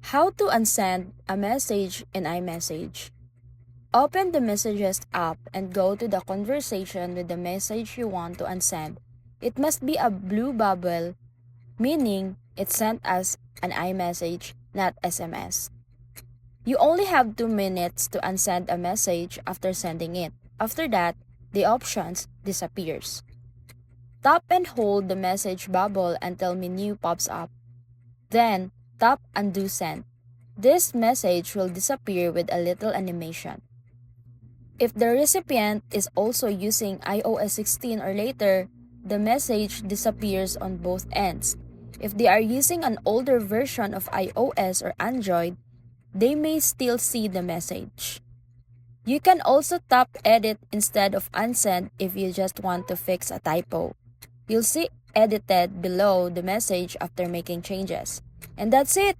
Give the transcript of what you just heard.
How to unsend a message in iMessage. Open the Messages app and go to the conversation with the message you want to unsend. It must be a blue bubble, meaning it's sent as an iMessage, not SMS. You only have 2 minutes to unsend a message after sending it. After that, the options disappears. Tap and hold the message bubble until menu pops up. Then, tap Undo Send. This message will disappear with a little animation. If the recipient is also using iOS 16 or later, the message disappears on both ends. If they are using an older version of iOS or Android, they may still see the message. You can also tap Edit instead of Unsend if you just want to fix a typo. You'll see Edited below the message after making changes. And that's it!